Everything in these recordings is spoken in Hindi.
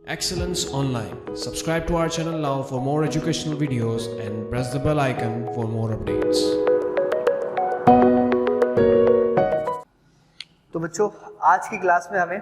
Excellence Online. Subscribe to our channel now for more educational videos and press the bell icon for more updates. तो बच्चों, आज की क्लास में हमें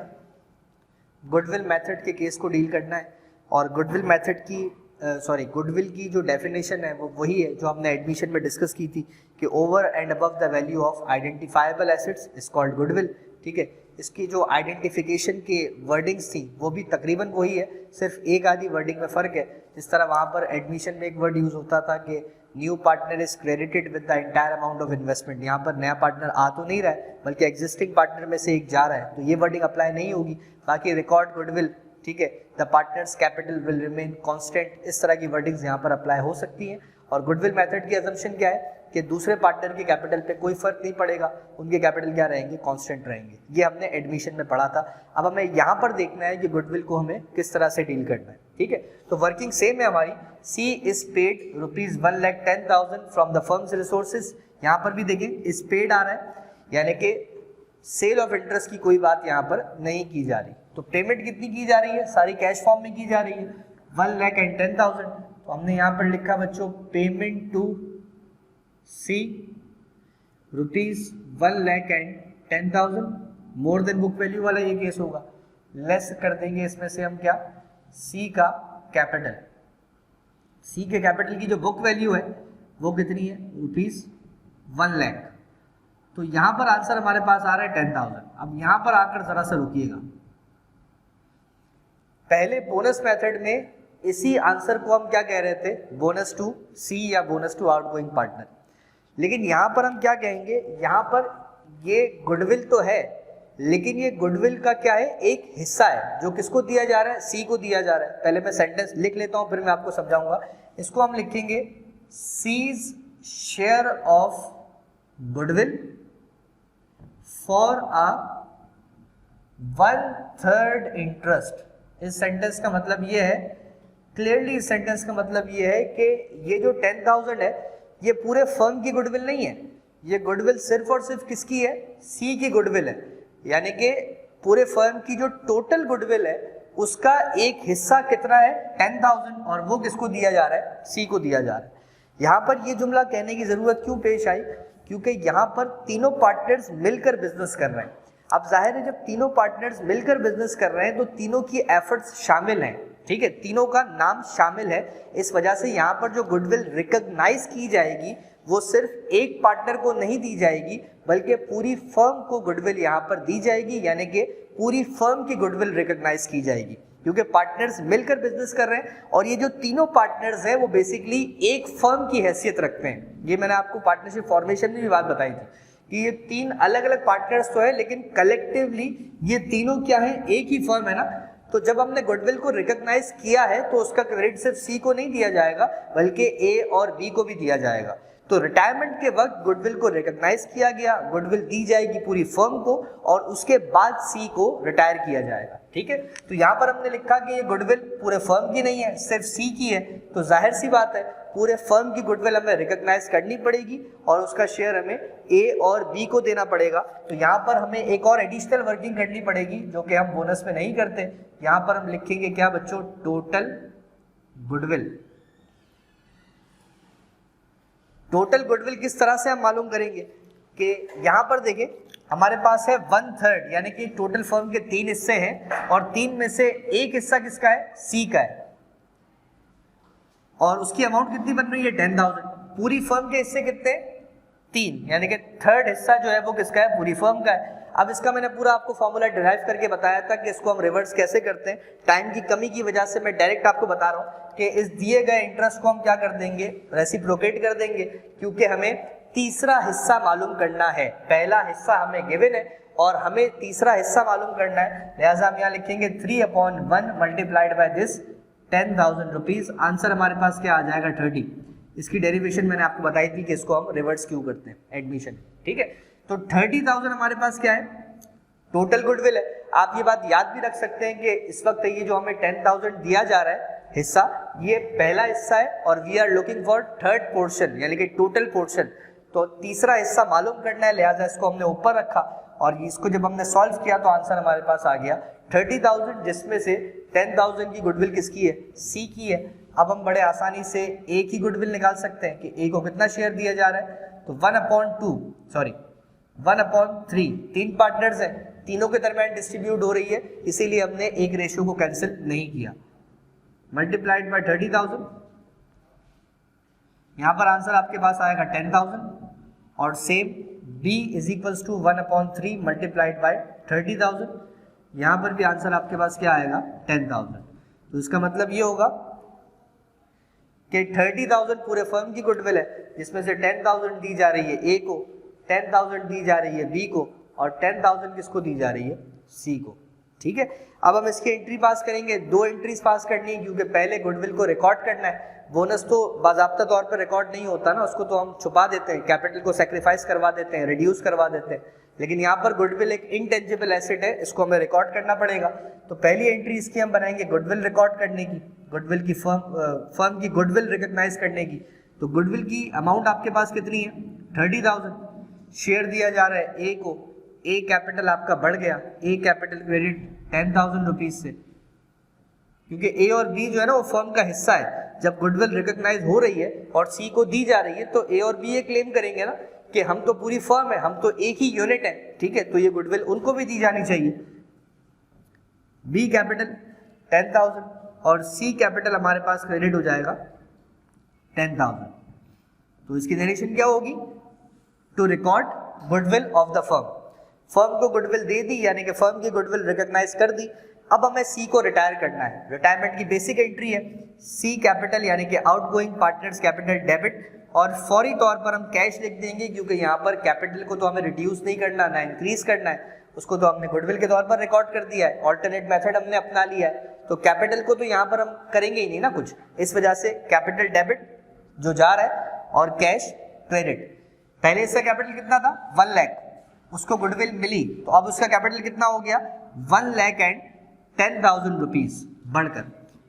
गुडविल मेथड के केस को डील करना है और गुडविल मेथड की गुडविल की जो डेफिनेशन है वो वही है जो हमने एडमिशन में डिस्कस की थी कि over and above the value of identifiable assets is called goodwill. ठीक है, इसकी जो आइडेंटिफिकेशन के वर्डिंग्स थी वो भी तकरीबन वही है, सिर्फ एक आधी वर्डिंग में फ़र्क है। जिस तरह वहाँ पर एडमिशन में एक वर्ड यूज़ होता था कि new partner is credited with the entire amount of investment, यहाँ पर नया पार्टनर आ तो नहीं रहा है बल्कि एग्जिस्टिंग पार्टनर में से एक जा रहा है, तो ये वर्डिंग अप्लाई नहीं होगी। बाकी रिकॉर्ड गुडविल, ठीक है, the partners capital will remain constant, इस तरह की वर्डिंग्स यहाँ पर अप्लाई हो सकती हैं। और गुडविल मेथड की अजम्पशन क्या है कि दूसरे पार्टनर के कैपिटल पे कोई फर्क नहीं पड़ेगा, उनके कैपिटल क्या रहेंगे, कांस्टेंट रहेंगे। ये हमने एडमिशन में पढ़ा था। अब हमें यहाँ पर देखना है कि गुडविल को हमें किस तरह से डील करना है। ठीक है, तो वर्किंग सेम है हमारी। C is paid ₹1,10,000 from the firm's resources. यहाँ पर भी देखें इज पेड आ रहा है, यानी कि सेल ऑफ इंटरेस्ट की कोई बात यहाँ पर नहीं की जा रही। तो पेमेंट कितनी की जा रही है, सारी कैश फॉर्म में की जा रही है, 1,10,000। तो हमने यहाँ पर लिखा बच्चों payment to C ₹1,10,000, more than book value वाला ये केस होगा। लेस कर देंगे इसमें से हम क्या, सी का कैपिटल। सी के कैपिटल की जो बुक वैल्यू है वो कितनी है, ₹1,00,000। तो यहां पर आंसर हमारे पास आ रहा है 10,000। अब यहां पर आकर जरा सा रुकिएगा, पहले बोनस मेथड में इसी आंसर को हम क्या कह रहे थे, बोनस टू सी या बोनस टू आउटगोइंग पार्टनर। लेकिन यहां पर हम क्या कहेंगे, यहां पर ये गुडविल तो है लेकिन ये गुडविल का क्या है, एक हिस्सा है जो किसको दिया जा रहा है, सी को दिया जा रहा है। पहले मैं सेंटेंस लिख लेता हूं फिर मैं आपको समझाऊंगा। इसको हम लिखेंगे C's share of goodwill for a 1/3 interest. इस सेंटेंस का मतलब ये है, क्लियरली इस सेंटेंस का मतलब ये है कि ये जो 10,000 है ये पूरे फर्म की गुडविल नहीं है, ये गुडविल सिर्फ और सिर्फ किसकी है, सी की गुडविल है। यानी कि पूरे फर्म की जो टोटल गुडविल है उसका एक हिस्सा कितना है, 10,000, और वो किसको दिया जा रहा है, सी को दिया जा रहा है। यहाँ पर ये जुमला कहने की जरूरत क्यों पेश आई, क्योंकि यहाँ पर तीनों पार्टनर्स मिलकर बिजनेस कर रहे हैं। अब जाहिर है जब तीनों पार्टनर्स मिलकर बिजनेस कर रहे हैं तो तीनों की एफर्ट्स शामिल हैं। ठीक है, तीनों का नाम शामिल है, इस वजह से यहाँ पर जो गुडविल रिकॉग्नाइज की जाएगी वो सिर्फ एक पार्टनर को नहीं दी जाएगी बल्कि पूरी फर्म को गुडविल यहाँ पर दी जाएगी, यानी कि पूरी फर्म की गुडविल रिकॉग्नाइज की जाएगी क्योंकि पार्टनर्स मिलकर बिजनेस कर रहे हैं। और ये जो तीनों पार्टनर्स हैं वो बेसिकली एक फर्म की हैसियत रखते हैं। ये मैंने आपको पार्टनरशिप फॉर्मेशन में भी बात बताई थी कि ये तीन अलग अलग पार्टनर्स तो है लेकिन कलेक्टिवली ये तीनों क्या है, एक ही फर्म है ना। तो जब हमने गुडविल को रिकॉग्नाइज किया है तो उसका क्रेडिट सिर्फ सी को नहीं दिया जाएगा बल्कि ए और बी को भी दिया जाएगा। तो रिटायरमेंट के वक्त गुडविल को रिकॉग्नाइज किया गया, गुडविल दी जाएगी पूरी फर्म को और उसके बाद सी को रिटायर किया जाएगा। ठीक है, तो यहाँ पर हमने लिखा कि ये गुडविल पूरे फर्म की नहीं है, सिर्फ सी की है, तो जाहिर सी बात है पूरे फर्म की गुडविल हमें रिकॉग्नाइज करनी पड़ेगी और उसका शेयर हमें ए और बी को देना पड़ेगा। तो यहाँ पर हमें एक और एडिशनल वर्किंग करनी पड़ेगी जो कि हम बोनस में नहीं करते। यहाँ पर हम लिखेंगे क्या बच्चों, टोटल गुडविल। टोटल गुडविल किस तरह से हम मालूम करेंगे कि यहाँ पर देखें हमारे पास है 1/3, यानी कि टोटल फर्म के 3 हिस्से हैं और 3 में से एक हिस्सा किसका है, सी का है, और उसकी अमाउंट कितनी बन रही है, 10,000। पूरी फर्म के हिस्से कितने, 3, यानी कि थर्ड हिस्सा जो है वो किसका है, पूरी फर्म का है। अब इसका मैंने पूरा आपको फॉर्मूला डिराइव करके बताया था कि इसको हम रिवर्स कैसे करते हैं। टाइम की कमी की वजह से मैं डायरेक्ट आपको बता रहा हूँ कि इस दिए गए इंटरेस्ट को हम क्या कर देंगे, रेसिप्रोकेट कर देंगे, क्योंकि हमें तीसरा हिस्सा मालूम करना है। पहला हिस्सा हमें गिवन है और हमें तीसरा हिस्सा मालूम करना है, लिहाजा हम यहाँ लिखेंगे 3/1 multiplied by this 10,000 rupees. Answer हमारे पास क्या आ जाएगा, 30। इसकी डेरिवेशन मैंने आपको बताई थी कि इसको हम रिवर्स क्यों करते हैं एडमिशन। ठीक है, तो 30,000 हमारे पास क्या है, टोटल गुडविल है। आप ये बात याद भी रख सकते हैं कि इस वक्त ये जो हमें 10,000 दिया जा रहा है हिस्सा, ये पहला हिस्सा है और we are looking for third portion यानी कि टोटल पोर्शन। तो तीसरा हिस्सा मालूम करना है, लिहाजा इसको हमने ऊपर रखा और इसको जब हमने सॉल्व किया तो आंसर हमारे पास आ गया 30,000, जिसमें से 10,000 की गुडविल किसकी है? सी की है। अब हम बड़े आसानी से ए की गुडविल निकाल सकते हैं कि ए को कितना शेयर दिया जा रहा है, तो 1/3, 3 पार्टनर्स हैं, तीनों के दरमियान डिस्ट्रीब्यूट हो रही है, इसीलिए हमने एक रेशियो को कैंसिल नहीं किया। मल्टीप्लाइड बाय 30,000, यहां पर आंसर आपके पास आएगा 10,000 और same b is equals to 1/3 multiplied by 30,000, यहां पर भी आंसर आपके पास क्या आएगा? 10,000। तो इसका मतलब ये होगा कि 30,000 पूरे फर्म की गुडविल है, जिसमें से 10,000 दी जा रही है ए को, 10,000 दी जा रही है बी को और 10,000 किसको दी जा रही है? सी को। ठीक है, अब हम इसकी एंट्री पास करेंगे। 2 एंट्रीज पास करनी है क्योंकि पहले गुडविल को रिकॉर्ड करना है। बोनस तो बाज़ाब्ता तौर पर रिकॉर्ड नहीं होता ना, उसको तो हम छुपा देते हैं, कैपिटल को सेक्रीफाइस करवा देते हैं, रिड्यूस करवा देते हैं, लेकिन यहाँ पर गुडविल एक इनटेंजिबल एसेट है, इसको हमें रिकॉर्ड करना पड़ेगा। तो पहली एंट्री इसकी हम बनाएंगे गुडविल रिकॉर्ड करने की, गुडविल की फर्म की गुडविल रिकॉग्नाइज करने की। तो गुडविल की अमाउंट आपके पास कितनी है? 30,000। शेयर दिया जा रहा है ए को, ए कैपिटल आपका बढ़ गया, ए कैपिटल क्रेडिट 10,000 रुपीज से, क्योंकि ए और बी जो है ना वो फर्म का हिस्सा है। जब गुडविल रिकॉग्नाइज हो रही है और सी को दी जा रही है तो ए और बी ये क्लेम करेंगे ना कि हम तो पूरी फर्म है, हम तो एक ही यूनिट है। ठीक है, तो ये गुडविल उनको भी दी जानी चाहिए। बी कैपिटल 10,000 और सी कैपिटल हमारे पास क्रेडिट हो जाएगा 10,000। तो इसकी नरेशन क्या होगी? To record goodwill of the firm. Firm को गुडविल दे दी, यानी कि फर्म की गुडविल रिकॉग्नाइज कर दी। अब हमें सी को रिटायर करना है। रिटायरमेंट की बेसिक एंट्री है सी कैपिटल, यानी कि आउटगोइंग पार्टनर्स कैपिटल डेबिट, और फौरी तौर पर हम कैश लिख देंगे क्योंकि यहाँ पर कैपिटल को तो हमें रिड्यूस नहीं करना, ना इंक्रीज करना है, उसको तो हमने गुडविल के तौर पर रिकॉर्ड कर दिया है, ऑल्टरनेट मेथड हमने अपना लिया है। तो कैपिटल को तो यहाँ पर हम करेंगे ही नहीं ना कुछ, इस वजह से कैपिटल डेबिट जो जा रहा है और कैश क्रेडिट। पहले इसका कैपिटल कितना था? 1 लाख, उसको गुडविल मिली तो अब उसका कैपिटल कितना हो गया? 1,10,000 रुपीज बढ़कर।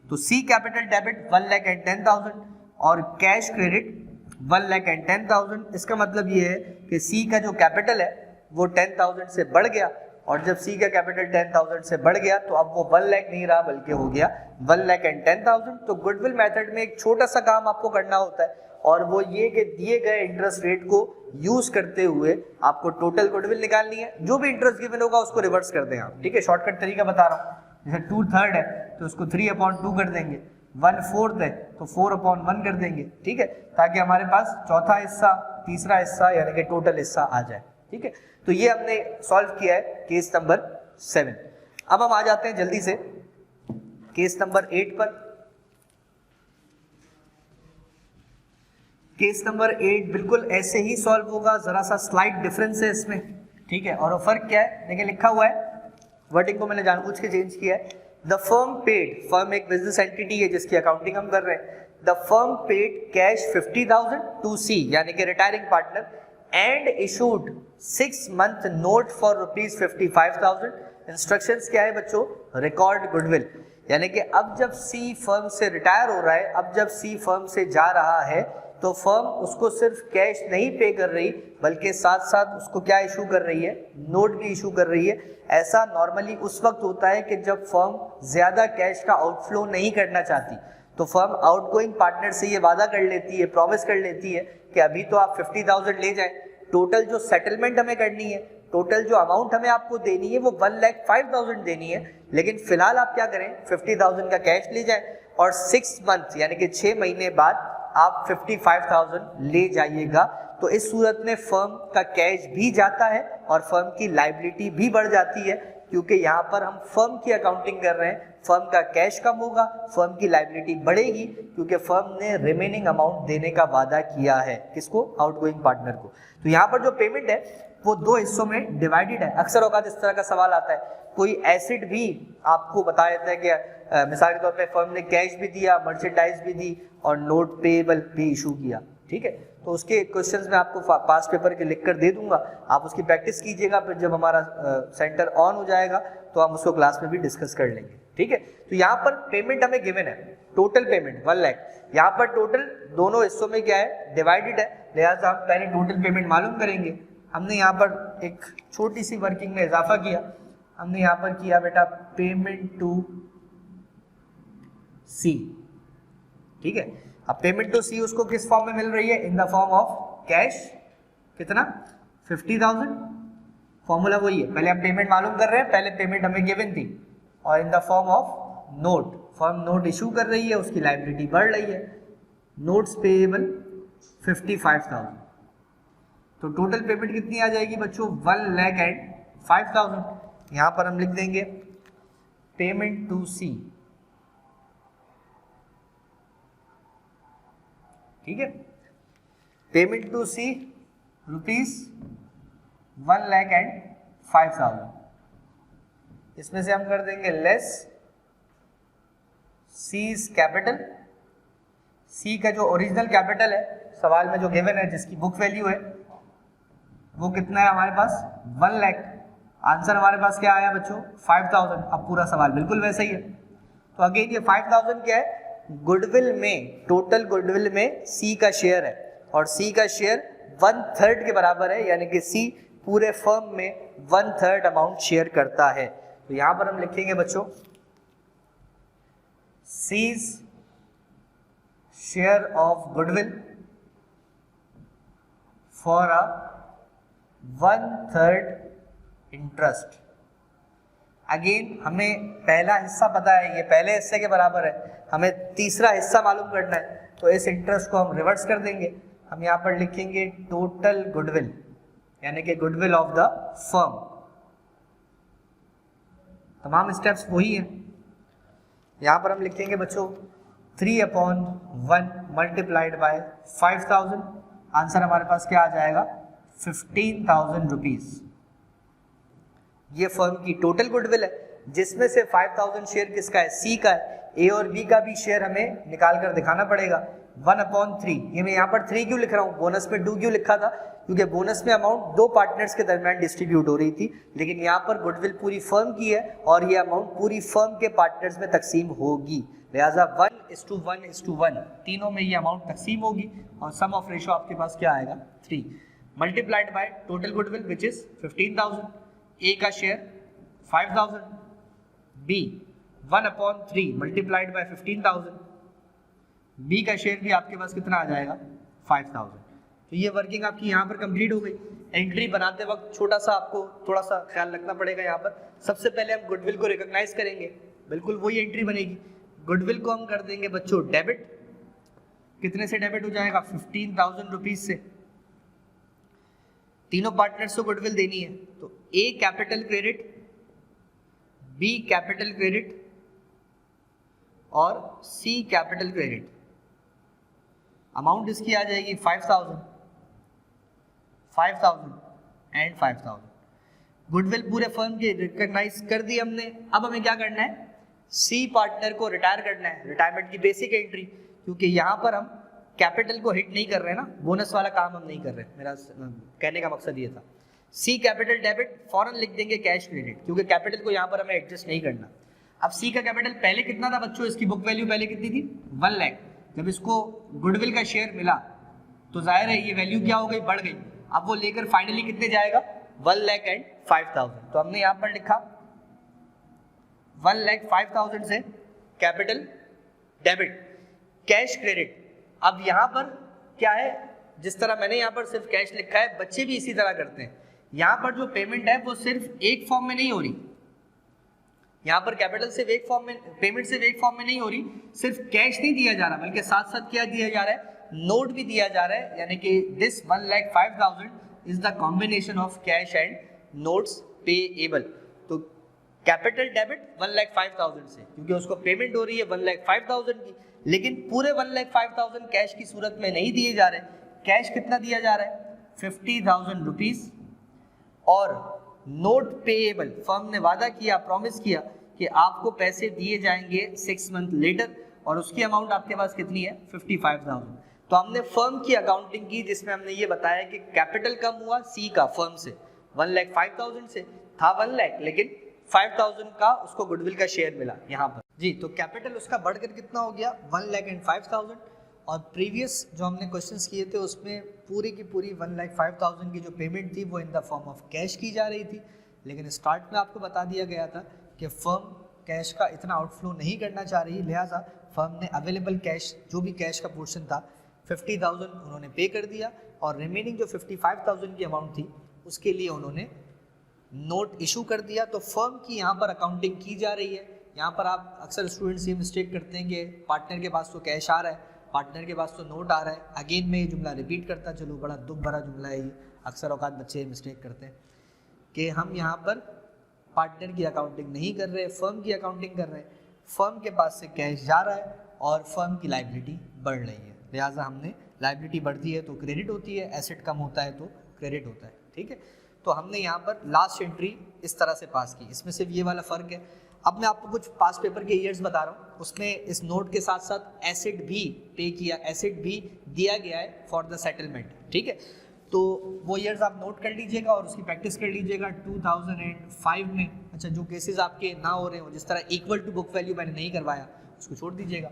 तो सी कैपिटल डेबिट 1,10,000 और कैश क्रेडिट 1,10,000। इसका मतलब ये है कि सी का जो कैपिटल है वो 10,000 से बढ़ गया, और जब सी का कैपिटल 10,000 से बढ़ गया तो अब वो 1 लाख नहीं रहा बल्कि हो गया 1,10,000। तो गुडविल मेथड में एक छोटा सा काम आपको करना होता है, और वो ये कि दिए गए इंटरेस्ट रेट को यूज करते हुए आपको टोटल गुडविल निकालनी है। जो भी इंटरेस्ट गिवन होगा उसको रिवर्स कर दें आप। ठीक है, शॉर्टकट तरीका बता रहा हूँ। जैसे 2/3 है तो उसको 3/2 कर देंगे, 1/4 है तो 4/1 कर देंगे। ठीक है, ताकि हमारे पास चौथा हिस्सा, तीसरा हिस्सा यानी कि टोटल हिस्सा आ जाए। ठीक है, तो ये हमने सॉल्व किया है केस नंबर 7। अब हम आ जाते हैं जल्दी से केस नंबर 8 पर। केस नंबर 8 बिल्कुल ऐसे ही सॉल्व होगा, जरा सा स्लाइड डिफरेंस है इसमें। ठीक है, और फर्क क्या है? देखिए लिखा हुआ है, वर्डिंग को मैंने जानबूझ के चेंज किया है। द फर्म पेड, फर्म एक बिजनेस एंटिटी है जिसकी अकाउंटिंग हम कर रहे हैं। The firm paid cash 50,000 to C यानी कि retiring partner and issued 6 month note for ₹55,000। Instructions क्या है बच्चों? रिकॉर्ड गुडविल, यानी कि अब जब सी फर्म से रिटायर हो रहा है, अब जब सी फर्म से जा रहा है तो फर्म उसको सिर्फ कैश नहीं पे कर रही बल्कि साथ साथ उसको क्या इशू कर रही है? नोट भी इशू कर रही है। ऐसा नॉर्मली उस वक्त होता है कि जब फर्म ज्यादा कैश का आउटफ्लो नहीं करना चाहती, तो फर्म आउटगोइंग पार्टनर से ये वादा कर लेती है, प्रॉमिस कर लेती है कि अभी तो आप 50,000 ले जाएं, टोटल जो सेटलमेंट हमें करनी है, टोटल जो अमाउंट हमें आपको देनी है वो 1,05,000 देनी है, लेकिन फिलहाल आप क्या करें? 50,000 का कैश ले जाएं और 6 month यानी कि 6 महीने बाद आप 55,000 ले जाइएगा। तो इस सूरत में फर्म का कैश भी जाता है और फर्म की लायबिलिटी भी बढ़ जाती है, क्योंकि यहाँ पर हम फर्म की अकाउंटिंग कर रहे हैं। फर्म का कैश कम होगा, फर्म की लायबिलिटी बढ़ेगी, क्योंकि फर्म ने रिमेनिंग अमाउंट देने का वादा किया है। किसको? आउटगोइंग पार्टनर को। तो यहाँ पर जो पेमेंट है वो 2 हिस्सों में डिवाइडेड है। अक्सर औकात इस तरह का सवाल आता है, कोई एसिड भी आपको बता देता है कि मिसाल के तौर पे फर्म ने कैश भी दिया, मर्चेंडाइज भी दी और नोट पेएबल भी इशू किया। ठीक है, तो उसके क्वेश्चंस मैं आपको पास्ट पेपर के लिख कर दे दूंगा, आप उसकी प्रैक्टिस कीजिएगा। फिर जब हमारा सेंटर ऑन हो जाएगा तो हम उसको क्लास में भी डिस्कस कर लेंगे। ठीक है, तो यहाँ पर पेमेंट हमें गिवन है, टोटल पेमेंट 1 लाख। यहाँ पर टोटल दोनों हिस्सों में क्या है? डिवाइडेड है, लिहाजा हम पहले टोटल पेमेंट मालूम करेंगे। हमने यहाँ पर एक छोटी सी वर्किंग में इजाफा किया। हमने यहाँ पर किया बेटा पेमेंट टू सी, ठीक है। अब पेमेंट टू सी उसको किस फॉर्म में मिल रही है? In the form of cash, कितना? 50,000। फॉर्मूला वही है, पहले हम पेमेंट मालूम कर रहे हैं, पहले पेमेंट हमें गिवन थी, और in the form of note, firm note issue कर रही है, उसकी लायबिलिटी बढ़ रही है, नोट्स पेएबल 55,000। तो टोटल पेमेंट कितनी आ जाएगी बच्चों? 1,05,000। यहां पर हम लिख देंगे पेमेंट टू सी, ठीक है। पेमेंट टू सी ₹1,05,000। इसमें से हम कर देंगे लेस सीज कैपिटल। सी का जो ओरिजिनल कैपिटल है सवाल में जो गिवन है, जिसकी बुक वैल्यू है, वो कितना है हमारे पास? 1 लाख। आंसर हमारे पास क्या आया बच्चों? 5,000। अब पूरा सवाल बिल्कुल वैसा ही है। तो अगेन ये 5,000 क्या है? गुडविल में, टोटल गुडविल में सी का शेयर है, और सी का शेयर 1/3 के बराबर है, यानी कि सी पूरे फर्म में 1/3 अमाउंट शेयर करता है। तो यहां पर हम लिखेंगे बच्चों C's share of goodwill for a 1/3 interest. Again हमें पहला हिस्सा पता है, ये पहले हिस्से के बराबर है, हमें तीसरा हिस्सा मालूम करना है, तो इस इंटरेस्ट को हम रिवर्स कर देंगे। हम यहाँ पर लिखेंगे टोटल गुडविल, यानी कि गुडविल ऑफ द फर्म। तमाम स्टेप्स वही हैं। यहाँ पर हम लिखेंगे बच्चों 3/1 मल्टीप्लाइड बाय 5,000। आंसर हमारे पास क्या आ जाएगा? 15,000 रुपीज। ये फर्म की टोटल गुडविल है, जिसमें से 5,000 शेयर किसका है? सी का है। ए और बी का भी शेयर हमें निकाल कर दिखाना पड़ेगा। 1/3, ये मैं यहाँ पर 3 क्यों लिख रहा हूँ? बोनस में 2 क्यों लिखा था? क्योंकि बोनस में अमाउंट 2 पार्टनर्स के दरमियान डिस्ट्रीब्यूट हो रही थी, लेकिन यहाँ पर गुडविल पूरी फर्म की है और ये अमाउंट पूरी फर्म के पार्टनर्स में तकसीम होगी, लिहाजा 1:1:1 तीनों में ये अमाउंट तकसीम होगी, और सम ऑफ रेशो आपके पास क्या आएगा? 3 multiplied by total goodwill which is 15,000। A का share 5,000, B 1/3 multiplied by 15,000, B का शेयर भी आपके पास कितना आ जाएगा? 5,000। तो ये वर्किंग आपकी यहाँ पर कंप्लीट हो गई। एंट्री बनाते वक्त छोटा सा आपको थोड़ा सा ख्याल रखना पड़ेगा। यहाँ पर सबसे पहले हम गुडविल को रिकॉग्नाइज करेंगे, बिल्कुल वही एंट्री बनेगी। गुडविल को हम कर देंगे बच्चों डेबिट। कितने से डेबिट हो जाएगा? 15,000 रुपीज से। तीनों पार्टनर्स को गुडविल देनी है, तो A capital credit, B capital credit और सी कैपिटल क्रेडिट। अमाउंट इसकी आ जाएगी 5,000 एंड 5,000। गुडविल पूरे फर्म की रिकॉग्नाइज कर दी हमने। अब हमें क्या करना है? सी पार्टनर को रिटायर करना है, रिटायरमेंट की बेसिक एंट्री, क्योंकि यहाँ पर हम कैपिटल को हिट नहीं कर रहे ना, बोनस वाला काम हम नहीं कर रहे। मेरा कहने का मकसद ये था। सी कैपिटल डेबिट, फौरन लिख देंगे कैश क्रेडिट, क्योंकि कैपिटल को यहाँ पर हमें एडजस्ट नहीं करना। अब सी का कैपिटल पहले कितना था बच्चों? इसकी बुक वैल्यू पहले कितनी थी? 1 लाख। जब इसको गुडविल का शेयर मिला तो जाहिर है ये वैल्यू क्या हो गई? बढ़ गई। अब वो लेकर फाइनली कितने जाएगा? 1,05,000। तो हमने यहाँ पर लिखा 1,05,000 से कैपिटल डेबिट, कैश क्रेडिट। अब यहाँ पर क्या है? जिस तरह मैंने यहाँ पर सिर्फ कैश लिखा है, बच्चे भी इसी तरह करते हैं। यहाँ पर जो पेमेंट है वो सिर्फ एक फॉर्म में नहीं हो रही, यहाँ पर कैपिटल सिर्फ एक फॉर्म में, पेमेंट सिर्फ एक फॉर्म में नहीं हो रही, सिर्फ कैश नहीं दिया जा रहा, बल्कि साथ साथ क्या दिया जा रहा है? नोट भी दिया जा रहा है। यानी कि this 1,05,000 is the combination of cash and notes payable. तो कैपिटल डेबिट 1,05,000 से, क्योंकि उसको पेमेंट हो रही है 1,05,000 की, लेकिन पूरे 1,05,000 कैश की सूरत में नहीं दिए जा रहे। कैश कितना दिया जा रहा है? 50,000 रुपीज, और नोट पेएबल, फर्म ने वादा किया, प्रॉमिस किया कि आपको पैसे दिए जाएंगे 6 मंथ लेटर, और उसकी अमाउंट आपके पास कितनी है? 55,000। तो हमने फर्म की अकाउंटिंग की, जिसमें हमने ये बताया कि कैपिटल कम हुआ सी का फर्म से, 1,05,000 से था 1 लाख, लेकिन 5,000 का उसको गुडविल का शेयर मिला यहाँ पर जी। तो कैपिटल उसका बढ़कर कितना हो गया? 1,05,000। और प्रीवियस जो हमने क्वेश्चंस किए थे उसमें पूरी की पूरी 1,05,000 की जो पेमेंट थी वो in the form of cash की जा रही थी, लेकिन स्टार्ट में आपको बता दिया गया था कि फर्म कैश का इतना आउटफ्लो नहीं करना चाह रही, लिहाजा फर्म ने अवेलेबल कैश, जो भी कैश का पोर्शन था 50,000 उन्होंने पे कर दिया और रिमेनिंग जो 55,000 की अमाउंट थी उसके लिए उन्होंने नोट इशू कर दिया। तो फर्म की यहाँ पर अकाउंटिंग की जा रही है। यहाँ पर आप अक्सर स्टूडेंट्स ये मिस्टेक करते हैं कि पार्टनर के पास तो कैश आ रहा है, पार्टनर के पास तो नोट आ रहा है। अगेन मैं ये जुमला रिपीट करता चलो, बड़ा दुख भरा जुमला है ये, अक्सर औकात बच्चे ये मिस्टेक करते हैं कि हम यहाँ पर पार्टनर की अकाउंटिंग नहीं कर रहे, फर्म की अकाउंटिंग कर रहे हैं। फर्म के पास से कैश जा रहा है और फर्म की लायबिलिटी बढ़ रही है, लिहाजा हमने लायबिलिटी बढ़ती है तो क्रेडिट होती है, एसेट कम होता है तो क्रेडिट होता है। ठीक है, तो हमने यहाँ पर लास्ट एंट्री इस तरह से पास की, इसमें सिर्फ ये वाला फ़र्क है। अब मैं आपको कुछ पास पेपर के ईयर्स बता रहा हूँ, उसमें इस नोट के साथ साथ एसेट भी पे किया, एसेट भी दिया गया है फॉर द सेटलमेंट। ठीक है, तो वो ईयर्स आप नोट कर लीजिएगा और उसकी प्रैक्टिस कर लीजिएगा 2005 में। अच्छा, जो केसेस आपके ना हो रहे हो, जिस तरह इक्वल टू बुक वैल्यू मैंने नहीं करवाया, उसको छोड़ दीजिएगा।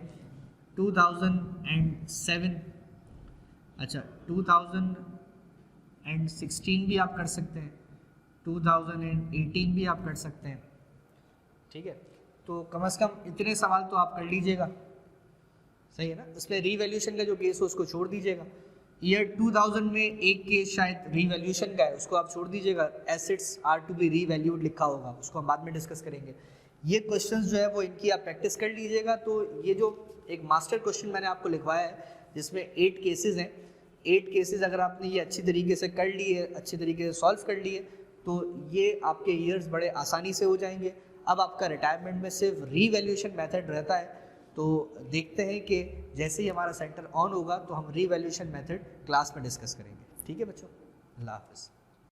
2007, अच्छा 2016 भी आप कर सकते हैं, 2018 भी आप कर सकते हैं। ठीक है, तो कम से कम इतने सवाल तो आप कर लीजिएगा, सही है ना। उसमें रीवैल्यूएशन का जो केस हो उसको छोड़ दीजिएगा। ईयर 2000 में एक केस शायद रीवैल्यूएशन का है, उसको आप छोड़ दीजिएगा। Assets are to be revalued लिखा होगा, उसको हम बाद में डिस्कस करेंगे। ये क्वेश्चंस जो है वो इनकी आप प्रैक्टिस कर लीजिएगा। तो ये जो एक मास्टर क्वेश्चन मैंने आपको लिखवाया है जिसमें 8 केसेस हैं, 8 केसेस अगर आपने ये अच्छी तरीके से कर लिए, अच्छी तरीके से सॉल्व कर लिए, तो ये आपके ईयर्स बड़े आसानी से हो जाएंगे। अब आपका रिटायरमेंट में सिर्फ रीवैल्यूएशन मेथड रहता है, तो देखते हैं कि जैसे ही हमारा सेंटर ऑन होगा तो हम रीवैल्यूएशन मेथड क्लास में डिस्कस करेंगे। ठीक है बच्चों, अल्लाह हाफ़िज़।